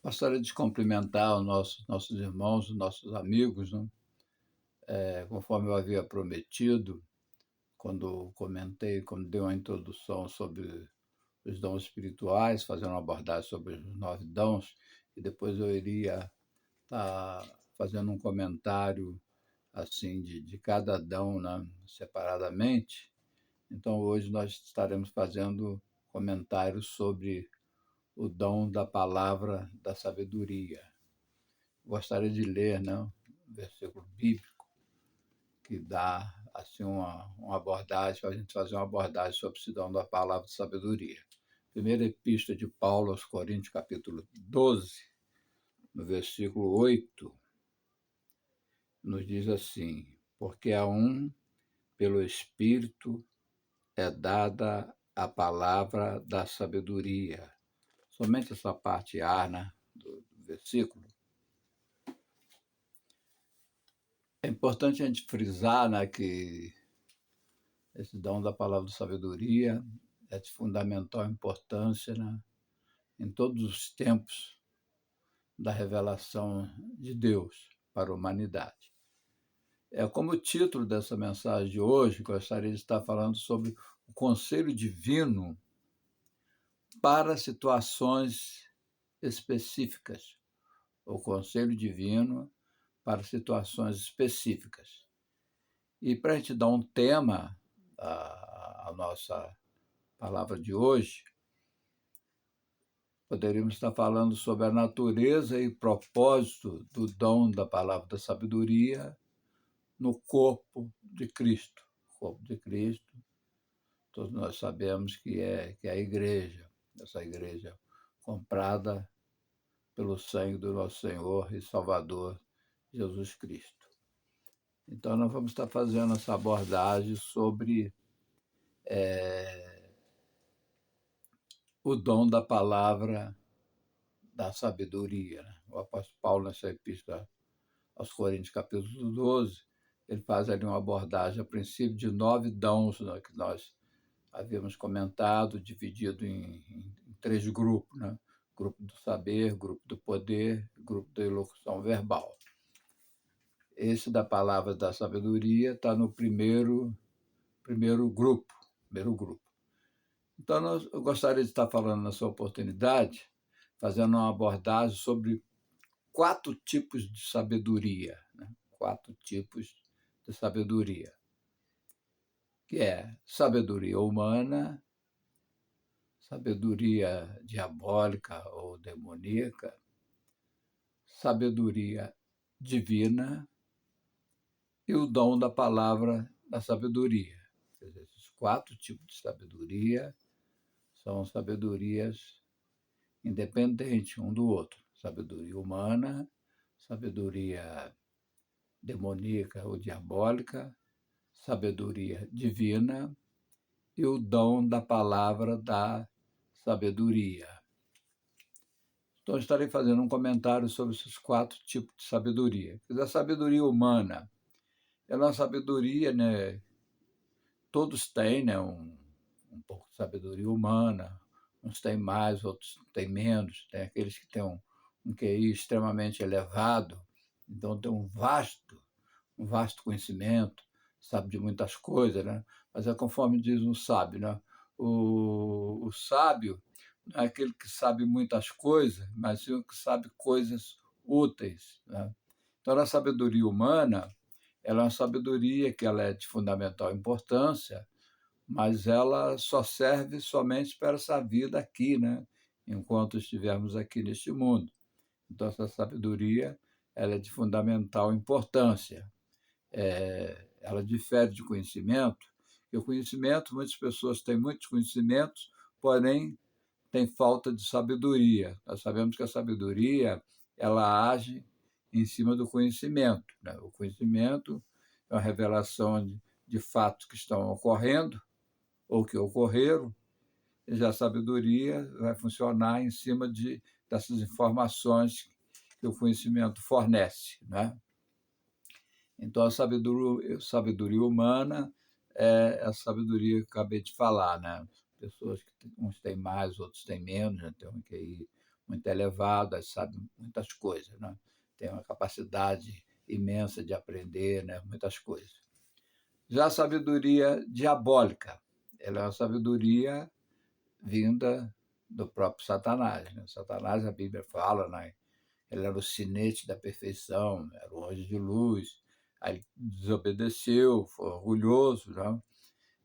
Gostaria de cumprimentar os nossos irmãos, os nossos amigos, né, conforme eu havia prometido, quando dei uma introdução sobre os dons espirituais, fazendo uma abordagem sobre os 9 dons, e depois eu iria estar fazendo um comentário, assim, de cada dom, né, separadamente. Então hoje nós estaremos fazendo comentários sobre o dom da palavra da sabedoria. Gostaria de ler, né, um versículo bíblico que dá assim uma abordagem, para a gente fazer uma abordagem sobre esse dom da palavra de sabedoria. Primeira epístola de Paulo aos Coríntios, capítulo 12, no versículo 8, nos diz assim: porque a um, pelo Espírito, é dada a palavra da sabedoria. Somente essa parte A, né, do versículo. É importante a gente frisar, né, que esse dom da palavra de sabedoria é de fundamental importância, né, em todos os tempos da revelação de Deus para a humanidade. É como o título dessa mensagem de hoje, gostaria de estar falando sobre o conselho divino para situações específicas. O conselho divino para situações específicas. E para a gente dar um tema à nossa palavra de hoje, poderíamos estar falando sobre a natureza e propósito do dom da palavra da sabedoria no corpo de Cristo. O corpo de Cristo, todos nós sabemos que é a igreja, essa igreja comprada pelo sangue do nosso Senhor e Salvador Jesus Cristo. Então, nós vamos estar fazendo essa abordagem sobre o dom da palavra da sabedoria, né? O apóstolo Paulo, nessa epístola aos Coríntios, capítulo 12, ele faz ali uma abordagem, a princípio, de 9 dons, né, que nós havíamos comentado, dividido em 3 grupos, né? Grupo do saber, grupo do poder, grupo da elocução verbal. Esse da palavra da sabedoria está no primeiro grupo. Primeiro grupo. Então, eu gostaria de estar falando nessa oportunidade, fazendo uma abordagem sobre 4 tipos de sabedoria, né? 4 tipos de sabedoria, que é sabedoria humana, sabedoria diabólica ou demoníaca, sabedoria divina e o dom da palavra da sabedoria. Quer dizer, esses 4 tipos de sabedoria são sabedorias independentes um do outro. Sabedoria humana, sabedoria demoníaca ou diabólica, sabedoria divina e o dom da palavra da sabedoria. Então, estarei fazendo um comentário sobre esses 4 tipos de sabedoria. A sabedoria humana, ela é uma sabedoria, né? Todos têm, né, um pouco de sabedoria humana, uns têm mais, outros têm menos. Tem aqueles que têm um QI extremamente elevado, então tem um vasto conhecimento, sabe de muitas coisas, né? Mas é conforme diz um sábio, né? O sábio não é aquele que sabe muitas coisas, mas sim o que sabe coisas úteis, né? Então, a sabedoria humana, ela é uma sabedoria que ela é de fundamental importância, mas ela só serve somente para essa vida aqui, né? Enquanto estivermos aqui neste mundo. Então, essa sabedoria, ela é de fundamental importância. Ela difere de conhecimento, e o conhecimento, muitas pessoas têm muitos conhecimentos, porém têm falta de sabedoria. Nós sabemos que a sabedoria, ela age em cima do conhecimento, né? O conhecimento é uma revelação de fatos que estão ocorrendo ou que ocorreram, e já a sabedoria vai funcionar em cima dessas informações que o conhecimento fornece, né? Então, a sabedoria humana é a sabedoria que eu acabei de falar, né? Pessoas que uns têm mais, outros têm menos, né? Tem um QI muito elevadas, sabe muitas coisas, né? Tem uma capacidade imensa de aprender, né? Muitas coisas. Já a sabedoria diabólica, ela é uma sabedoria vinda do próprio Satanás, né? Satanás, a Bíblia fala, né? Ele era o sinete da perfeição, era o anjo de luz, aí ele desobedeceu, foi orgulhoso, né?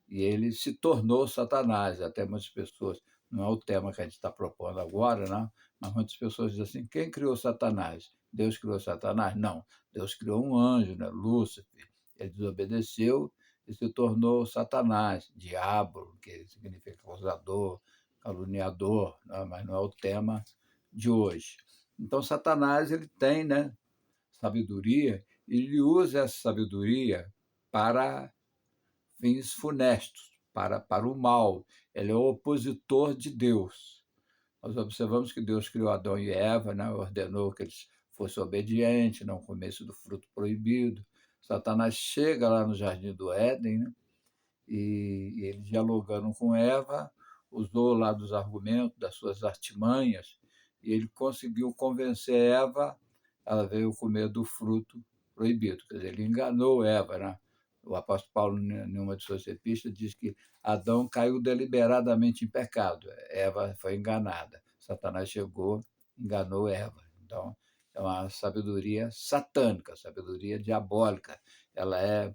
E ele se tornou Satanás. Até muitas pessoas, não é o tema que a gente está propondo agora, né? Mas muitas pessoas dizem assim: quem criou Satanás? Deus criou Satanás? Não, Deus criou um anjo, né? Lúcifer. Ele desobedeceu e se tornou Satanás, diabo, que significa acusador, caluniador, né? Mas não é o tema de hoje. Então, Satanás ele tem, né, sabedoria, e ele usa essa sabedoria para fins funestos, para o mal. Ele é o opositor de Deus. Nós observamos que Deus criou Adão e Eva, né? Ordenou que eles fossem obedientes, não comessem do fruto proibido. Satanás chega lá no Jardim do Éden, né? E ele, dialogando com Eva, usou lá dos argumentos, das suas artimanhas, e ele conseguiu convencer Eva, ela veio comer do fruto proibido. Quer dizer, ele enganou Eva, né? O apóstolo Paulo, em uma de suas epístolas, diz que Adão caiu deliberadamente em pecado. Eva foi enganada. Satanás chegou, enganou Eva. Então, é uma sabedoria satânica, sabedoria diabólica. Ela é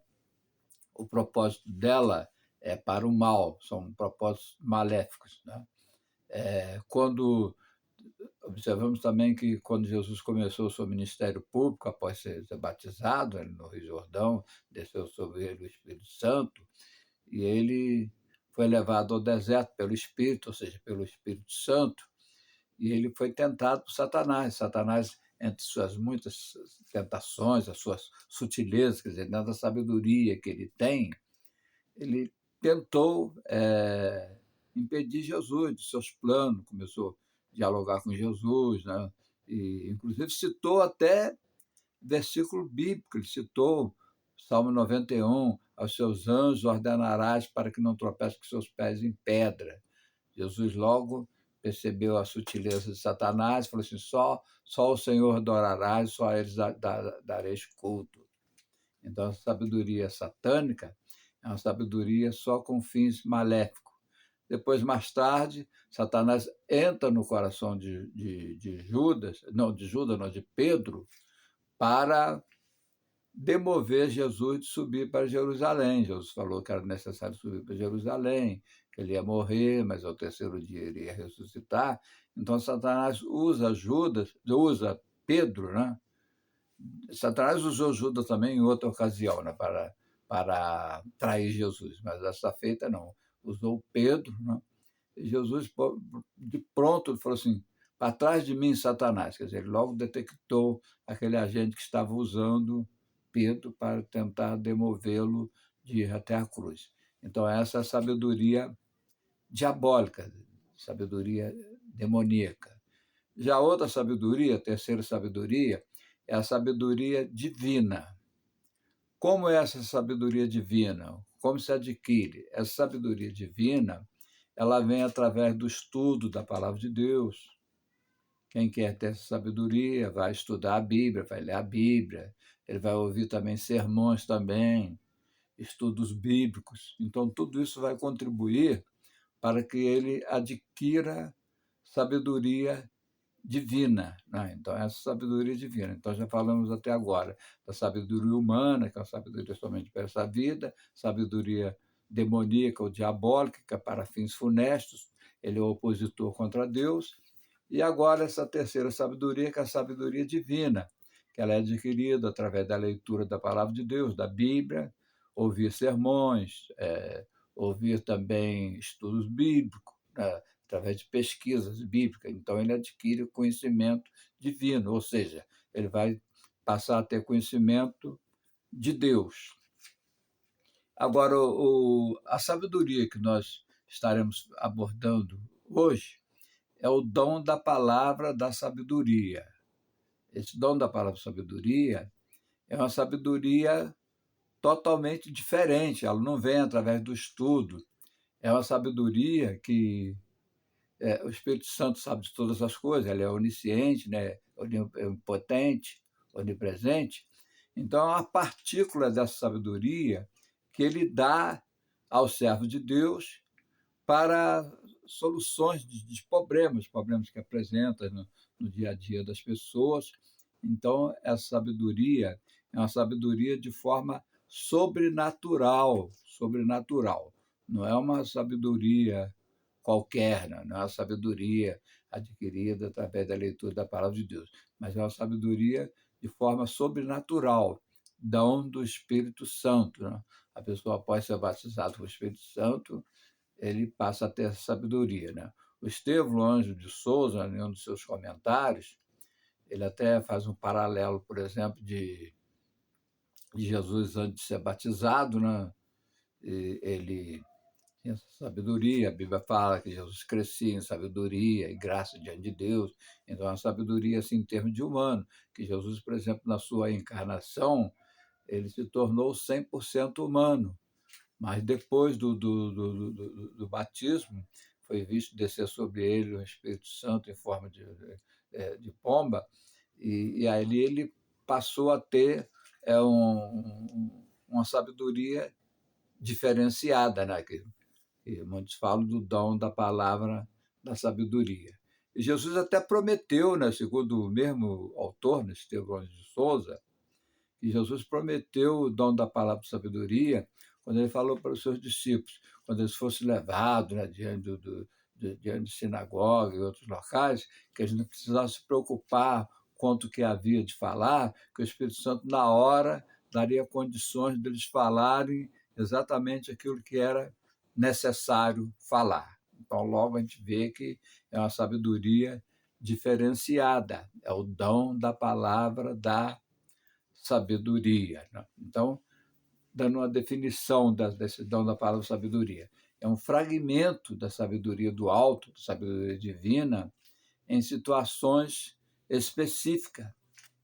o propósito dela é para o mal, são propósitos maléficos. Né? Quando observamos também que quando Jesus começou o seu ministério público, após ser batizado no Rio Jordão, desceu sobre ele o Espírito Santo, e ele foi levado ao deserto pelo Espírito, ou seja, pelo Espírito Santo, e ele foi tentado por Satanás. Satanás, entre suas muitas tentações, as suas sutilezas, quer dizer, dentro da sabedoria que ele tem, ele tentou impedir Jesus de seus planos, começou a dialogar com Jesus, né? E, inclusive, citou até versículo bíblico, ele citou Salmo 91, aos seus anjos ordenarás para que não tropece com seus pés em pedra. Jesus logo percebeu a sutileza de Satanás, falou assim, só o Senhor adorarás, só a eles dareis culto. Então, a sabedoria satânica é uma sabedoria só com fins maléficos. Depois, mais tarde, Satanás entra no coração de Judas, não, de Pedro, para demover Jesus de subir para Jerusalém. Jesus falou que era necessário subir para Jerusalém, que ele ia morrer, mas ao terceiro dia ele ia ressuscitar. Então, Satanás usa Pedro, né? Satanás usou Judas também em outra ocasião, né, para trair Jesus, mas dessa feita não. Usou Pedro, né? E Jesus, de pronto, falou assim, para trás de mim, Satanás. Quer dizer, ele logo detectou aquele agente que estava usando Pedro para tentar demovê-lo de ir até a cruz. Então, essa é a sabedoria diabólica, sabedoria demoníaca. Já a outra sabedoria, a terceira sabedoria, é a sabedoria divina. Como é essa sabedoria divina? Como se adquire? Essa sabedoria divina, ela vem através do estudo da palavra de Deus. Quem quer ter essa sabedoria vai estudar a Bíblia, vai ler a Bíblia, ele vai ouvir também sermões também, estudos bíblicos. Então, tudo isso vai contribuir para que ele adquira sabedoria divina. Né? Então, essa sabedoria divina. Então, já falamos até agora da sabedoria humana, que é a sabedoria somente para essa vida, sabedoria demoníaca ou diabólica, para fins funestos, ele é o opositor contra Deus. E agora essa terceira sabedoria, que é a sabedoria divina, que ela é adquirida através da leitura da palavra de Deus, da Bíblia, ouvir sermões, ouvir também estudos bíblicos, né? Através de pesquisas bíblicas. Então, ele adquire conhecimento divino, ou seja, ele vai passar a ter conhecimento de Deus. Agora, a sabedoria que nós estaremos abordando hoje é o dom da palavra da sabedoria. Esse dom da palavra sabedoria é uma sabedoria totalmente diferente, ela não vem através do estudo, é uma sabedoria que o Espírito Santo sabe de todas as coisas, ele é onisciente, né? Onipotente, onipresente. Então, é uma partícula dessa sabedoria que ele dá aos servos de Deus para soluções de problemas, problemas que apresenta no dia a dia das pessoas. Então, essa sabedoria é uma sabedoria de forma sobrenatural, sobrenatural. Não é uma sabedoria qualquer, não é uma sabedoria adquirida através da leitura da palavra de Deus, mas é uma sabedoria de forma sobrenatural, dom do Espírito Santo. Né? A pessoa, após ser batizada com o Espírito Santo, ele passa a ter sabedoria. Né? O Estevão Anjo de Souza, em um dos seus comentários, ele até faz um paralelo, por exemplo, de Jesus antes de ser batizado, né? Ele tinha sabedoria, a Bíblia fala que Jesus crescia em sabedoria e graça diante de Deus, então a sabedoria assim, em termos de humano, que Jesus, por exemplo, na sua encarnação, ele se tornou 100% humano, mas depois do batismo, foi visto descer sobre ele o Espírito Santo em forma de pomba, e aí ele passou a ter uma sabedoria diferenciada, né? Que muitos falam do dom da palavra da sabedoria. E Jesus até prometeu, né, segundo o mesmo autor, né, Estevão de Souza, que Jesus prometeu o dom da palavra de sabedoria quando ele falou para os seus discípulos, quando eles fossem levados, né, diante de sinagoga e outros locais, que eles não precisavam se preocupar quanto que havia de falar, que o Espírito Santo, na hora, daria condições deles falarem exatamente aquilo que era necessário falar. Então, logo a gente vê que é uma sabedoria diferenciada, é o dom da palavra da sabedoria. Né? Então, dando uma definição desse dom da palavra sabedoria, é um fragmento da sabedoria do alto, da sabedoria divina, em situações específicas.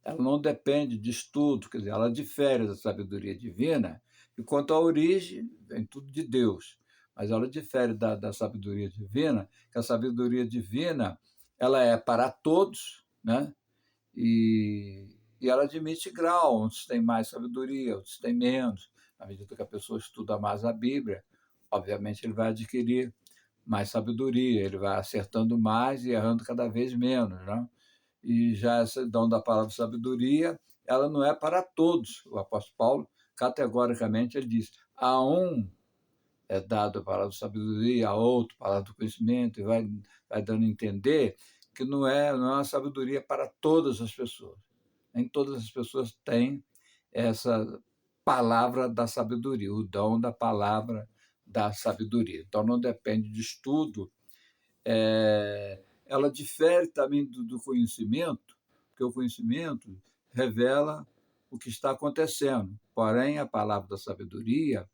Ela não depende de estudo, quer dizer, ela difere da sabedoria divina, e quanto à origem, vem tudo de Deus, mas ela difere da sabedoria divina, que a sabedoria divina ela é para todos, né? E ela admite grau, uns têm mais sabedoria, outros têm menos. À medida que a pessoa estuda mais a Bíblia, obviamente ele vai adquirir mais sabedoria, ele vai acertando mais e errando cada vez menos. Né? E já esse dom da palavra sabedoria, ela não é para todos. O apóstolo Paulo, categoricamente, ele diz: a um é dado a palavra de sabedoria, a outro a palavra do conhecimento, e vai dando a entender que não é uma sabedoria para todas as pessoas. Nem todas as pessoas têm essa palavra da sabedoria, o dom da palavra da sabedoria. Então, não depende de estudo. Ela difere também do conhecimento, porque o conhecimento revela o que está acontecendo. Porém, a palavra da sabedoria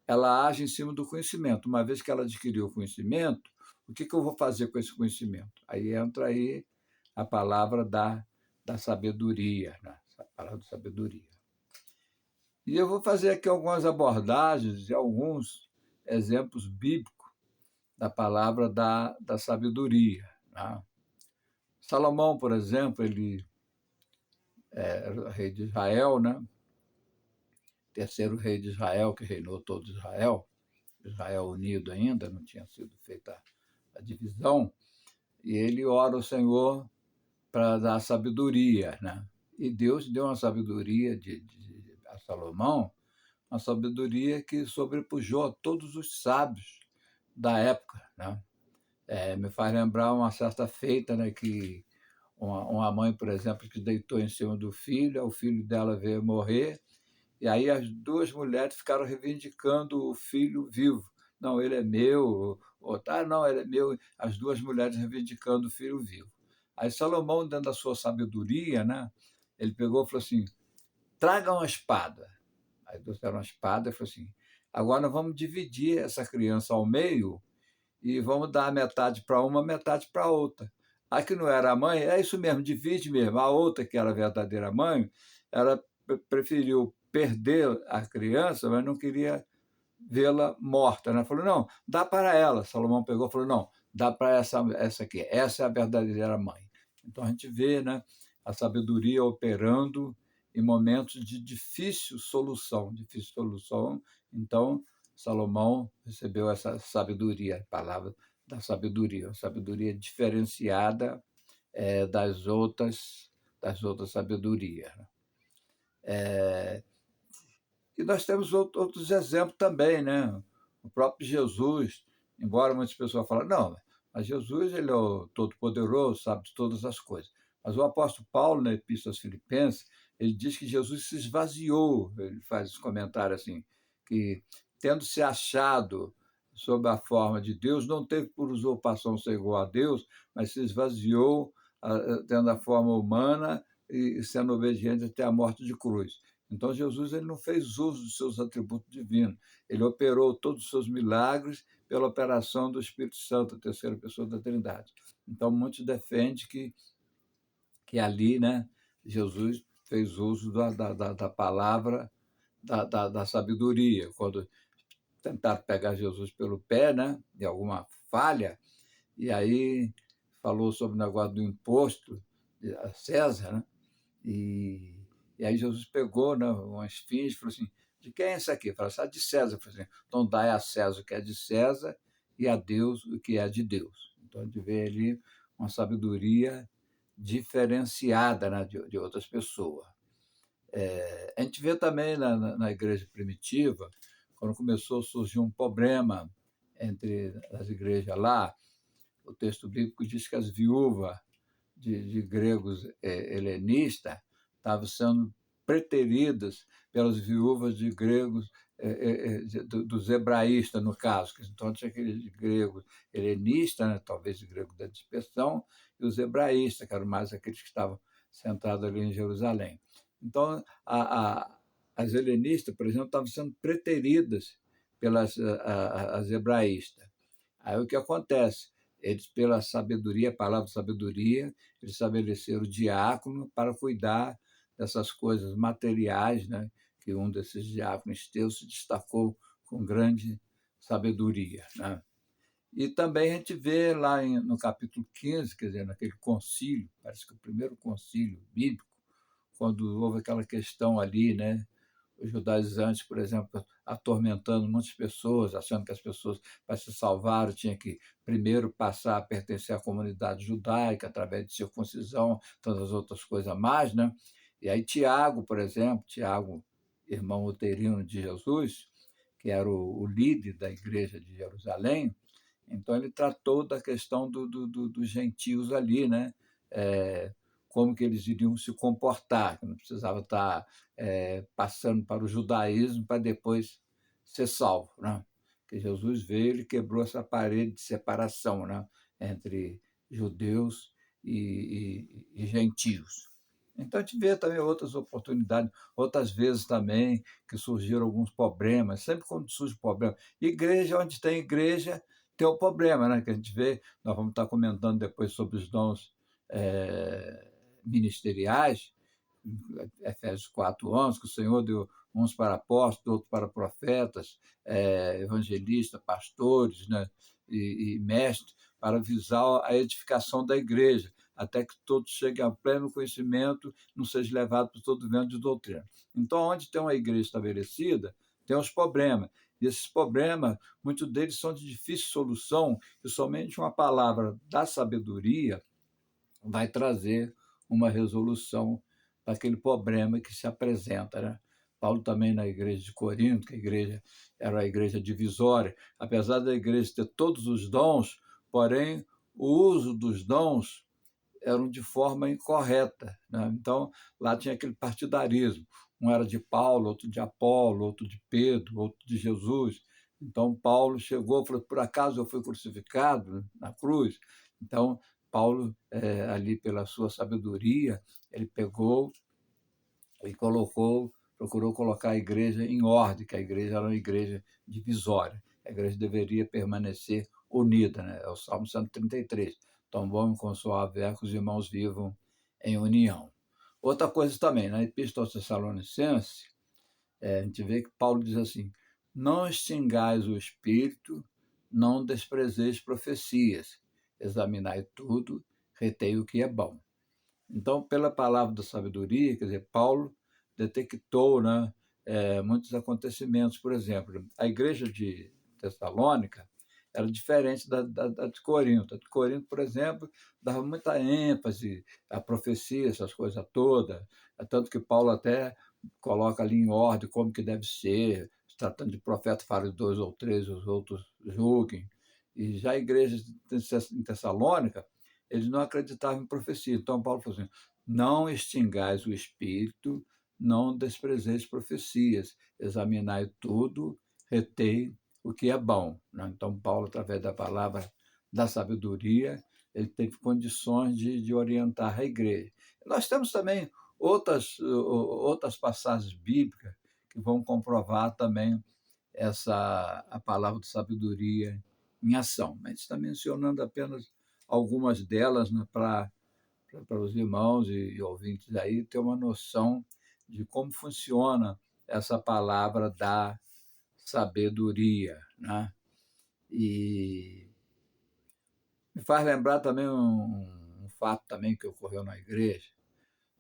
ela age em cima do conhecimento. Uma vez que ela adquiriu o conhecimento, o que eu vou fazer com esse conhecimento? Aí entra aí a palavra da sabedoria, né? A palavra da sabedoria. E eu vou fazer aqui algumas abordagens de alguns exemplos bíblicos da palavra da sabedoria. Né? Salomão, por exemplo, ele era rei de Israel, né? Terceiro rei de Israel, que reinou todo Israel. Israel unido ainda, não tinha sido feita a divisão, e ele ora ao Senhor para dar sabedoria. Né? E Deus deu uma sabedoria a Salomão, uma sabedoria que sobrepujou a todos os sábios da época. Né? Me faz lembrar uma certa feita, né, que uma mãe, por exemplo, que deitou em cima do filho, o filho dela veio morrer, e aí as duas mulheres ficaram reivindicando o filho vivo. Não, ele é meu, não, ele é meu. As duas mulheres reivindicando o filho vivo. Aí Salomão, dentro da sua sabedoria, né, ele pegou e falou assim, traga uma espada. Aí trouxeram uma espada e falou assim, agora nós vamos dividir essa criança ao meio e vamos dar metade para uma, metade para a outra. A que não era a mãe, é isso mesmo, divide mesmo. A outra, que era a verdadeira mãe, ela preferiu perder a criança, mas não queria vê-la morta. Né? Falou, não, dá para ela. Salomão pegou e falou, não, dá para essa aqui, essa é a verdadeira mãe. Então a gente vê, né, a sabedoria operando em momentos de difícil solução. Então Salomão recebeu essa sabedoria, a palavra da sabedoria, uma sabedoria diferenciada das outras sabedorias. E nós temos outros exemplos também, né? O próprio Jesus, embora muitas pessoas falem, não, mas Jesus ele é o Todo-Poderoso, sabe de todas as coisas. Mas o apóstolo Paulo, na Epístola aos Filipenses, ele diz que Jesus se esvaziou, ele faz esse comentário assim, que tendo se achado sob a forma de Deus, não teve por usurpação ser igual a Deus, mas se esvaziou, tendo a forma humana e sendo obediente até a morte de cruz. Então, Jesus ele não fez uso dos seus atributos divinos. Ele operou todos os seus milagres pela operação do Espírito Santo, a terceira pessoa da Trindade. Então, muitos defendem que ali, né, Jesus fez uso da palavra da sabedoria. Quando tentaram pegar Jesus pelo pé, né, de alguma falha, e aí falou sobre o negócio do imposto a César, né, e aí Jesus pegou, né, uma esfinge e falou assim, de quem é isso aqui? Falou assim, de César. Falou assim, então dai a César o que é de César e a Deus o que é de Deus. Então a gente vê ali uma sabedoria diferenciada, né, de outras pessoas. A gente vê também na igreja primitiva, quando começou a surgir um problema entre as igrejas lá, o texto bíblico diz que as viúvas de gregos helenistas estavam sendo preteridas pelas viúvas de gregos dos hebraístas, no caso. Então, tinha aqueles gregos helenistas, né, talvez de grego da dispersão, e os hebraístas, que eram mais aqueles que estavam sentados ali em Jerusalém. Então, as helenistas, por exemplo, estavam sendo preteridas pelas as hebraístas. Aí o que acontece? Eles, pela sabedoria, a palavra sabedoria, eles estabeleceram o diácono para cuidar dessas coisas materiais, né? Que um desses diáconos teus se destacou com grande sabedoria. Né? E também a gente vê lá no capítulo 15, quer dizer, naquele concílio, parece que o primeiro concílio bíblico, quando houve aquela questão ali, né, os judaizantes, por exemplo, atormentando muitas pessoas, achando que as pessoas, para se salvar, tinham que primeiro passar a pertencer à comunidade judaica, através de circuncisão, todas as outras coisas mais, né? E aí Tiago, por exemplo, Tiago, irmão uterino de Jesus, que era o líder da igreja de Jerusalém, então ele tratou da questão dos gentios ali, né? É, como que eles iriam se comportar, que não precisava estar passando para o judaísmo para depois ser salvo, né? Que Jesus veio, ele quebrou essa parede de separação, né? Entre judeus e gentios. Então a gente vê também outras oportunidades, outras vezes também que surgiram alguns problemas, sempre quando surge problema. Igreja, onde tem igreja, tem o problema, né? Que a gente vê, nós vamos estar comentando depois sobre os dons ministeriais, Efésios 4:11, que o Senhor deu uns para apóstolos, outros para profetas, evangelistas, pastores, né, e mestres, para visar a edificação da igreja, até que todos cheguem ao pleno conhecimento, não seja levado por todo vento de doutrina. Então, onde tem uma igreja estabelecida, tem os problemas. E esses problemas, muitos deles são de difícil solução, e somente uma palavra da sabedoria vai trazer uma resolução daquele problema que se apresenta. Né? Paulo também na igreja de Corinto, que a igreja era a igreja divisória, apesar da igreja ter todos os dons, porém o uso dos dons eram de forma incorreta. Né? Então, lá tinha aquele partidarismo. Um era de Paulo, outro de Apolo, outro de Pedro, outro de Jesus. Então, Paulo chegou e falou, por acaso eu fui crucificado na cruz? Então, Paulo, ali pela sua sabedoria, ele pegou e procurou colocar a igreja em ordem, que a igreja era uma igreja divisória. A igreja deveria permanecer unida, né? É o Salmo 133. Tão bom e consolável é que os irmãos vivam em união. Outra coisa também, na Epístola aos Tessalonicenses, a gente vê que Paulo diz assim, não extingais o espírito, não desprezeis profecias, examinai tudo, retei o que é bom. Então, pela palavra da sabedoria, quer dizer, Paulo detectou, né, muitos acontecimentos. Por exemplo, a igreja de Tessalônica era diferente da de Corinto. A de Corinto, por exemplo, dava muita ênfase à profecia, essas coisas todas, tanto que Paulo até coloca ali em ordem como que deve ser, tratando de profeta, fala de dois ou três, os outros julguem. E já a igreja em Tessalônica, eles não acreditavam em profecia. Então, Paulo falou assim: não extingais o espírito, não desprezeis profecias, examinai tudo, retei o que é bom. Né? Então, Paulo, através da palavra da sabedoria, ele teve condições de orientar a igreja. Nós temos também outras passagens bíblicas que vão comprovar também a palavra de sabedoria em ação. Mas está mencionando apenas algumas delas, né, para os irmãos e ouvintes aí ter uma noção de como funciona essa palavra da sabedoria. Né? E me faz lembrar também um fato também que ocorreu na igreja.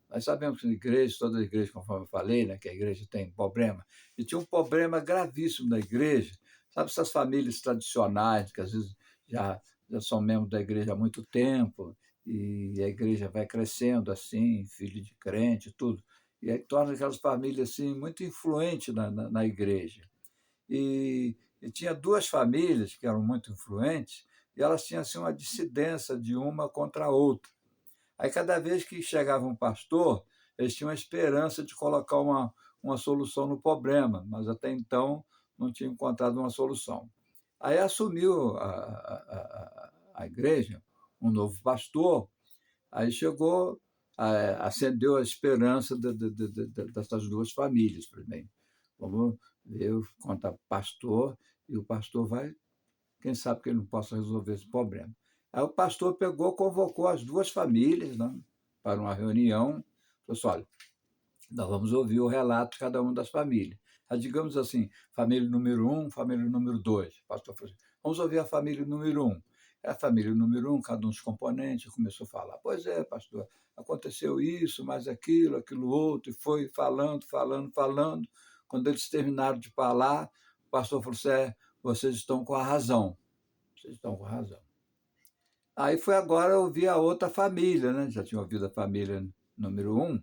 Nós sabemos que na igreja, toda a igreja, conforme eu falei, né, que a igreja tem problema, e tinha um problema gravíssimo na igreja. Sabe essas famílias tradicionais, que às vezes já são membros da igreja há muito tempo, e a igreja vai crescendo assim, filho de crente, tudo. E aí torna aquelas famílias assim, muito influentes na igreja. E tinha duas famílias que eram muito influentes, e elas tinham assim, uma dissidência de uma contra a outra. Aí, cada vez que chegava um pastor, eles tinham a esperança de colocar uma solução no problema, mas até então não tinham encontrado uma solução. Aí assumiu a igreja um novo pastor, aí chegou, acendeu a esperança dessas duas famílias. Bem, vamos ver quanto a pastor, e o pastor vai, quem sabe que ele não possa resolver esse problema. Aí o pastor pegou, convocou as duas famílias, né, para uma reunião, falou assim: olha, nós vamos ouvir o relato de cada uma das famílias. Aí, digamos assim, família número um, família número dois. O pastor falou assim: vamos ouvir a família número um. A família número um, cada um dos componentes, começou a falar: pois é, pastor, aconteceu isso, mais aquilo, aquilo outro, e foi falando, falando, falando. Quando eles terminaram de falar, o pastor falou assim: vocês estão com a razão. Vocês estão com razão. Aí foi agora ouvir a outra família, né? Já tinha ouvido a família número um, o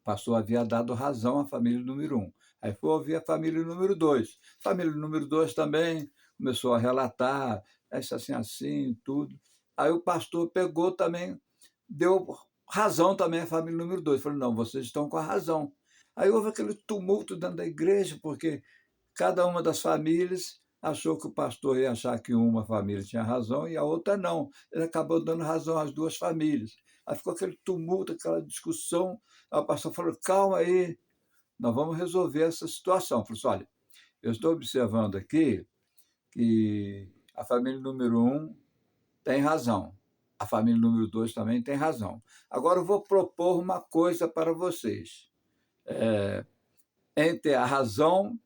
pastor havia dado razão à família número um. Aí foi ouvir a família número dois. A família número dois também começou a relatar, isso assim, assim, tudo. Aí o pastor pegou também, deu razão também à família número dois. Falou: não, vocês estão com a razão. Aí houve aquele tumulto dentro da igreja, porque cada uma das famílias achou que o pastor ia achar que uma família tinha razão e a outra não. Ele acabou dando razão às duas famílias. Aí ficou aquele tumulto, aquela discussão. Aí o pastor falou: calma aí, nós vamos resolver essa situação. Falou assim: olha, eu estou observando aqui que a família número um tem razão. A família número dois também tem razão. Agora eu vou propor uma coisa para vocês. Entre a razão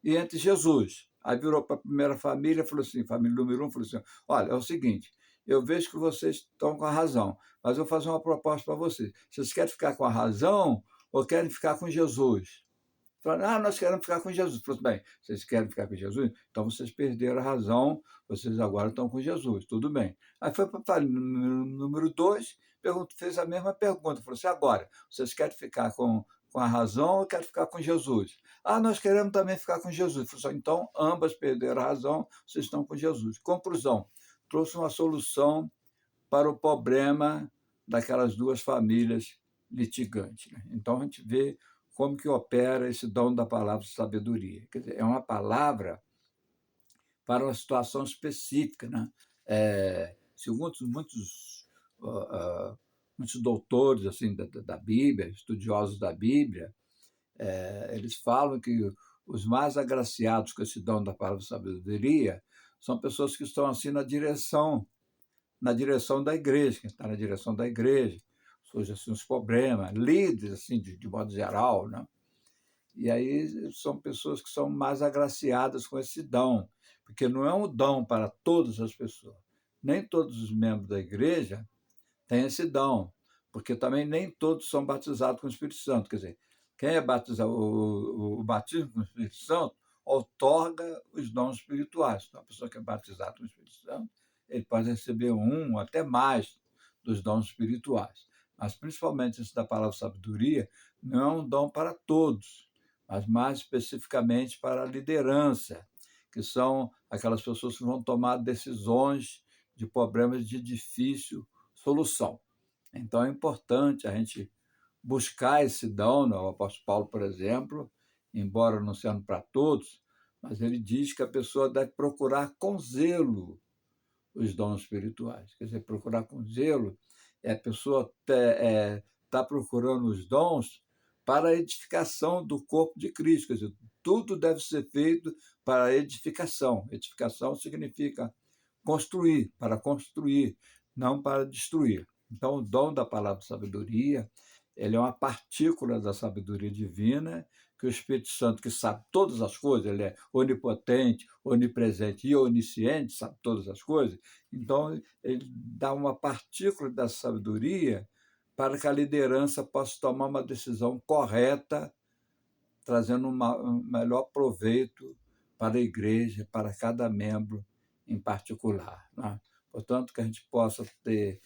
e entre Jesus. Aí virou para a primeira família e falou assim: família número um, falou assim: olha, é o seguinte, eu vejo que vocês estão com a razão, mas eu vou fazer uma proposta para vocês. Vocês querem ficar com a razão ou querem ficar com Jesus? Falaram: nós queremos ficar com Jesus. Falou: bem, vocês querem ficar com Jesus? Então vocês perderam a razão, vocês agora estão com Jesus, tudo bem. Aí foi para a família número dois, fez a mesma pergunta, falou assim: agora, vocês querem ficar com a razão ou querem ficar com Jesus? Nós queremos também ficar com Jesus. Falou assim: então ambas perderam a razão, vocês estão com Jesus. Conclusão: trouxe uma solução para o problema daquelas duas famílias litigantes. Né? Então a gente vê como que opera esse dom da palavra de sabedoria. Quer dizer, é uma palavra para uma situação específica. Né? Segundo muitos doutores assim da Bíblia, estudiosos da Bíblia, eles falam que os mais agraciados com esse dom da palavra de sabedoria são pessoas que estão assim na direção da igreja, quem está na direção da igreja, surgem assim, os problemas, líderes assim, de modo geral, né? E aí são pessoas que são mais agraciadas com esse dom, porque não é um dom para todas as pessoas. Nem todos os membros da igreja têm esse dom, porque também nem todos são batizados com o Espírito Santo. Quer dizer, quem é batizado, o batismo com o Espírito Santo outorga os dons espirituais. Então, a pessoa que é batizada com o Espírito Santo, ele pode receber um, até mais, dos dons espirituais. Mas, principalmente, esse da palavra sabedoria, não é um dom para todos, mas mais especificamente para a liderança, que são aquelas pessoas que vão tomar decisões de problemas de difícil solução. Então, é importante a gente buscar esse dom. O apóstolo Paulo, por exemplo, embora não sendo para todos, mas ele diz que a pessoa deve procurar com zelo os dons espirituais. Quer dizer, procurar com zelo é a pessoa tá procurando os dons para a edificação do corpo de Cristo. Quer dizer, tudo deve ser feito para a edificação. Edificação significa construir, para construir, não para destruir. Então, o dom da palavra de sabedoria, ele é uma partícula da sabedoria divina, que o Espírito Santo, que sabe todas as coisas, ele é onipotente, onipresente e onisciente, sabe todas as coisas, então ele dá uma partícula da sabedoria para que a liderança possa tomar uma decisão correta, trazendo um melhor proveito para a igreja, para cada membro em particular, né? Portanto, que a gente possa ter,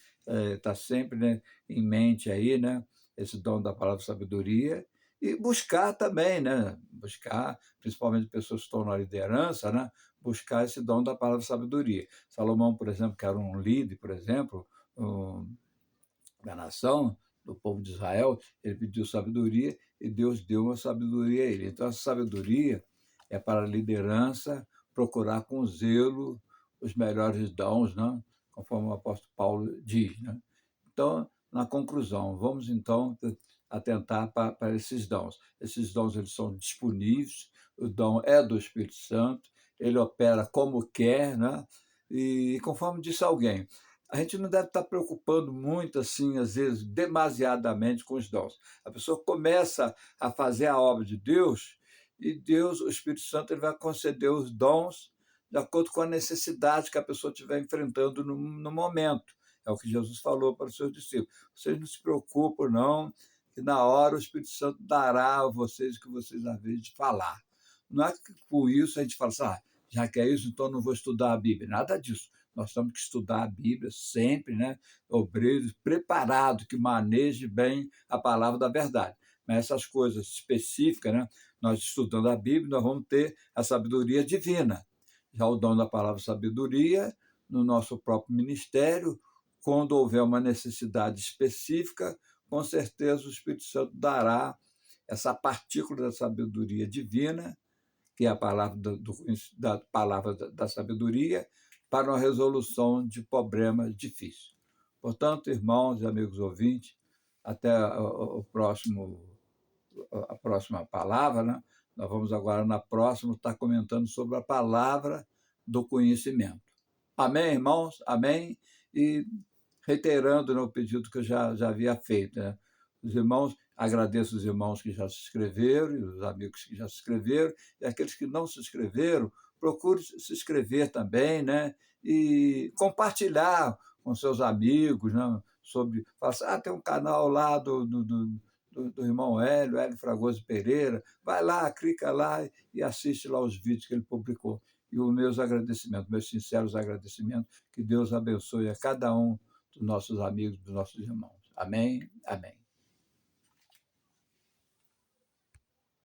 estar sempre, né, em mente aí, né, esse dom da palavra sabedoria, e buscar também, né, buscar, principalmente pessoas que estão na liderança, né, buscar esse dom da palavra sabedoria. Salomão, por exemplo, que era um líder, por exemplo, da nação, do povo de Israel, ele pediu sabedoria e Deus deu uma sabedoria a ele. Então, essa sabedoria é para a liderança procurar com zelo os melhores dons, né? Conforme o apóstolo Paulo diz, né? Então, na conclusão, vamos então atentar para esses dons. Esses dons eles são disponíveis, o dom é do Espírito Santo, ele opera como quer, né? E conforme disse alguém, a gente não deve estar preocupando muito, assim, às vezes, demasiadamente com os dons. A pessoa começa a fazer a obra de Deus e Deus, o Espírito Santo, ele vai conceder os dons de acordo com a necessidade que a pessoa estiver enfrentando no momento. É o que Jesus falou para os seus discípulos. Vocês não se preocupem, não, que na hora o Espírito Santo dará a vocês o que vocês havem de falar. Não é que por isso a gente fala assim, já que é isso, então não vou estudar a Bíblia. Nada disso. Nós temos que estudar a Bíblia sempre, né? Obreiros preparados, que manejem bem a palavra da verdade. Mas essas coisas específicas, né? Nós estudando a Bíblia, nós vamos ter a sabedoria divina. Já o dom da palavra sabedoria, no nosso próprio ministério, quando houver uma necessidade específica, com certeza o Espírito Santo dará essa partícula da sabedoria divina, que é a palavra da palavra da sabedoria, para uma resolução de problemas difíceis. Portanto, irmãos e amigos ouvintes, até a próxima palavra, né? Nós vamos agora, na próxima, estar comentando sobre a palavra do conhecimento. Amém, irmãos? Amém? E reiterando, né, o pedido que eu já havia feito, né? Os irmãos, agradeço os irmãos que já se inscreveram, e os amigos que já se inscreveram, e aqueles que não se inscreveram, procure se inscrever também, né? E compartilhar com seus amigos, né? Sobre, falar assim, tem um canal lá do irmão Hélio Fragoso Pereira, vai lá, clica lá e assiste lá os vídeos que ele publicou. E os meus agradecimentos, meus sinceros agradecimentos, que Deus abençoe a cada um dos nossos amigos, dos nossos irmãos. Amém? Amém.